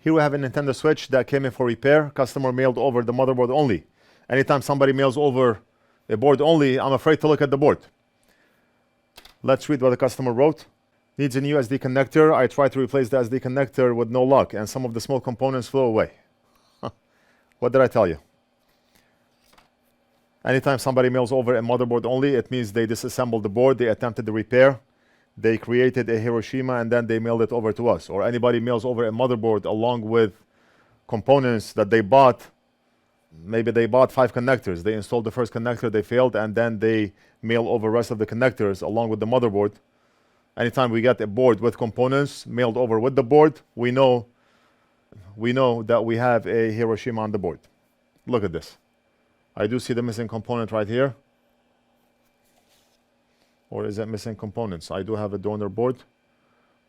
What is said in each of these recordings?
Here we have a Nintendo Switch that came in for repair. Customer mailed over the motherboard only. Anytime somebody mails over a board only, I'm afraid to look at the board. Let's read what the customer wrote. Needs a new SD connector. I tried to replace the SD connector with no luck, and some of the small components flew away. What did I tell you? Anytime somebody mails over a motherboard only, it means they disassembled the board, they attempted the repair, they created a Hiroshima, and then they mailed it over to us. Or anybody mails over a motherboard along with components that they bought. Maybe they bought 5 connectors. They installed the first connector, they failed, and then they mail over the rest of the connectors along with the motherboard. Anytime we get a board with components mailed over with the board, we know that we have a Hiroshima on the board. Look at this. I do see the missing component right here. Or is it missing components? I do have a donor board.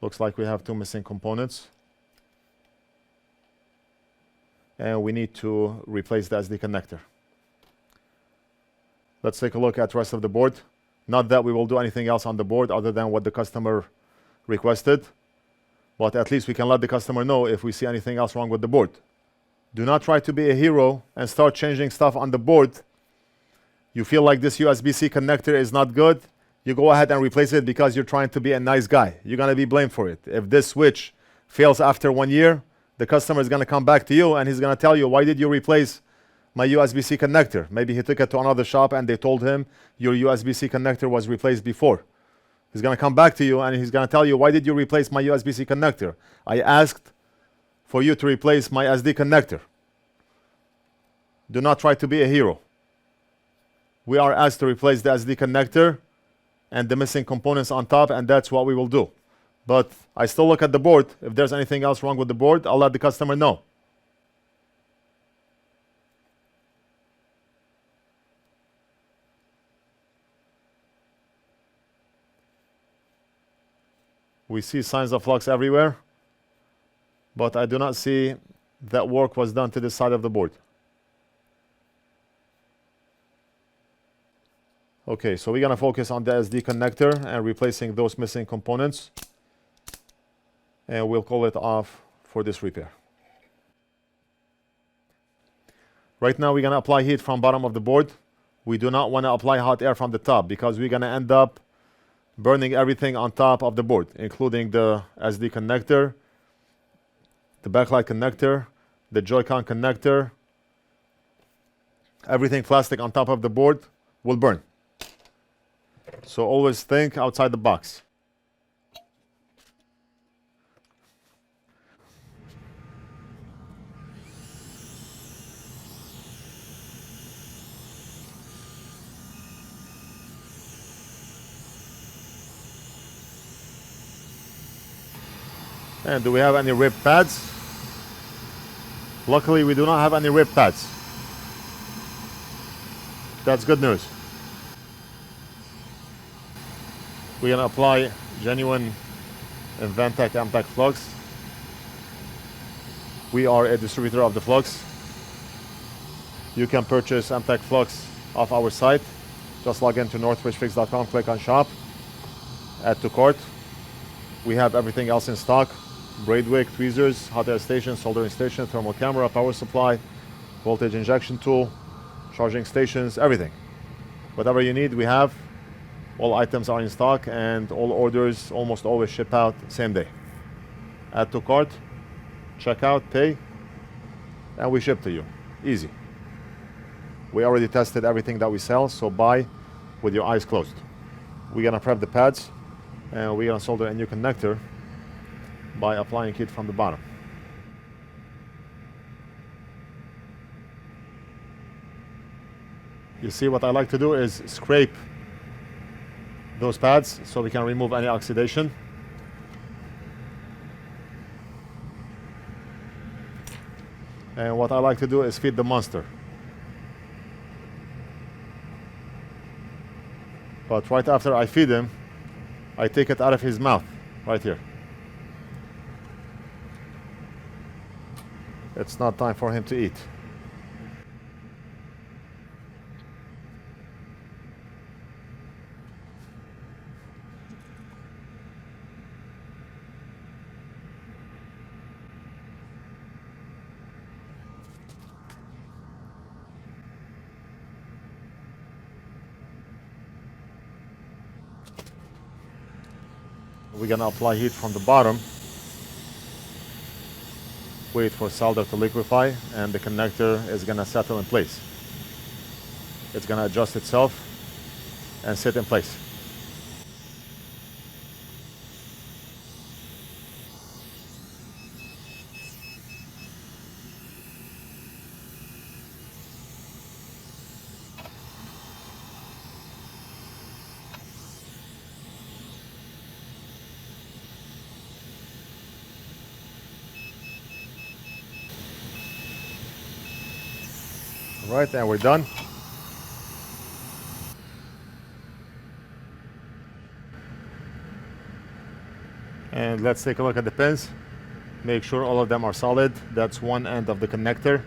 Looks like we have 2 missing components. And we need to replace the SD connector. Let's take a look at the rest of the board. Not that we will do anything else on the board other than what the customer requested, but at least we can let the customer know if we see anything else wrong with the board. Do not try to be a hero and start changing stuff on the board. You feel like this USB-C connector is not good, you go ahead and replace it because you're trying to be a nice guy. You're going to be blamed for it. If this switch fails after 1 year, the customer is going to come back to you and he's going to tell you, why did you replace my USB-C connector? Maybe he took it to another shop and they told him your USB-C connector was replaced before. He's going to come back to you and he's going to tell you, why did you replace my USB-C connector? I asked for you to replace my SD connector. Do not try to be a hero. We are asked to replace the SD connector and the missing components on top, and that's what we will do. But I still look at the board. If there's anything else wrong with the board, I'll let the customer know. We see signs of flux everywhere, but I do not see that work was done to this side of the board. Okay, so we're going to focus on the SD connector and replacing those missing components. And we'll call it off for this repair. Right now we're going to apply heat from bottom of the board. We do not want to apply hot air from the top because we're going to end up burning everything on top of the board, including the SD connector, the backlight connector, the Joy-Con connector. Everything plastic on top of the board will burn. So always think outside the box. And do we have any rib pads? Luckily, we do not have any rib pads. That's good news. We're going to apply genuine Amtech Flux. We are a distributor of the Flux. You can purchase Amtech Flux off our site. Just log into NorthridgeFix.com, click on shop, add to cart. We have everything else in stock. Braid wick, tweezers, hot air station, soldering station, thermal camera, power supply, voltage injection tool, charging stations, everything. Whatever you need, we have. All items are in stock and all orders almost always ship out same day. Add to cart, check out, pay, and we ship to you. Easy. We already tested everything that we sell, so buy with your eyes closed. We're gonna prep the pads and we're gonna solder a new connector by applying heat from the bottom. You see, what I like to do is scrape those pads so we can remove any oxidation. And what I like to do is feed the monster. But right after I feed him, I take it out of his mouth, right here. It's not time for him to eat. We're gonna apply heat from the bottom, wait for solder to liquefy, and the connector is gonna settle in place. It's gonna adjust itself and sit in place. Right, and we're done. And let's take a look at the pins. Make sure all of them are solid. That's one end of the connector.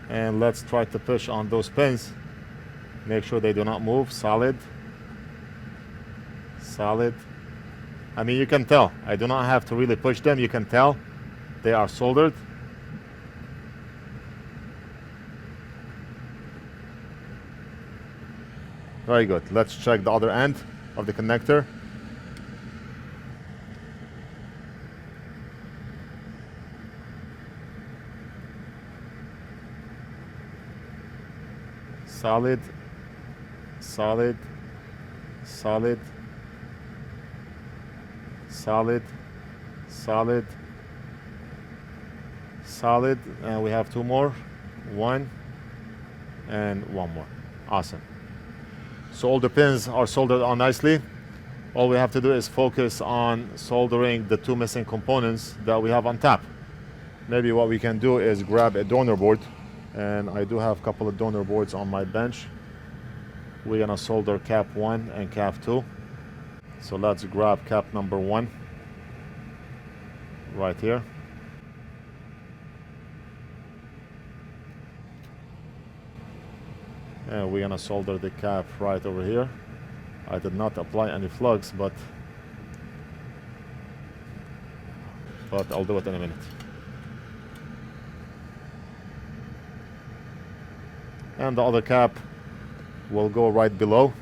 And let's try to push on those pins. Make sure they do not move. Solid. Solid. I mean, you can tell. I do not have to really push them. You can tell they are soldered. Very good. Let's check the other end of the connector. Solid, solid, solid, solid, solid, solid, and we have two more. One and one more. Awesome. So all the pins are soldered on nicely. All we have to do is focus on soldering the two missing components that we have on tap. Maybe what we can do is grab a donor board, and I do have a couple of donor boards on my bench. We're gonna solder cap 1 and cap 2. So let's grab cap number 1 right here. And we're gonna solder the cap right over here. I did not apply any flux, but I'll do it in a minute. And the other cap will go right below.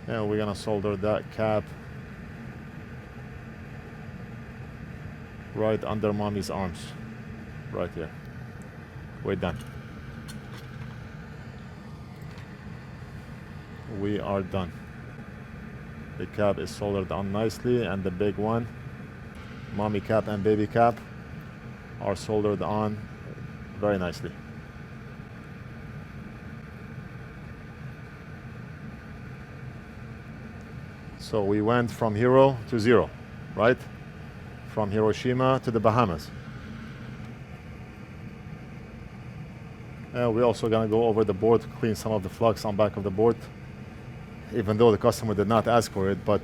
And we're gonna solder that cap right under mommy's arms, right here. We're done. We are done. The cap is soldered on nicely, and the big one, mommy cap and baby cap, are soldered on very nicely. So we went from hero to zero, right? From Hiroshima to the Bahamas. And we're also gonna go over the board, clean some of the flux on back of the board, even though the customer did not ask for it, but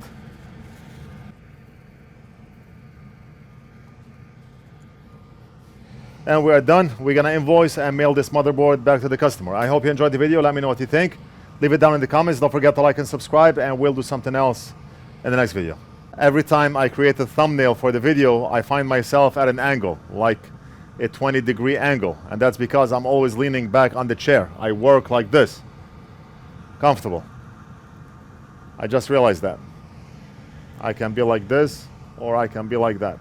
and we are done. We're gonna invoice and mail this motherboard back to the customer. I hope you enjoyed the video. Let me know what you think. Leave it down in the comments. Don't forget to like and subscribe, and we'll do something else in the next video. Every time I create a thumbnail for the video, I find myself at an angle, like a 20-degree angle, and that's because I'm always leaning back on the chair. I work like this, comfortable. I just realized that. I can be like this, or I can be like that.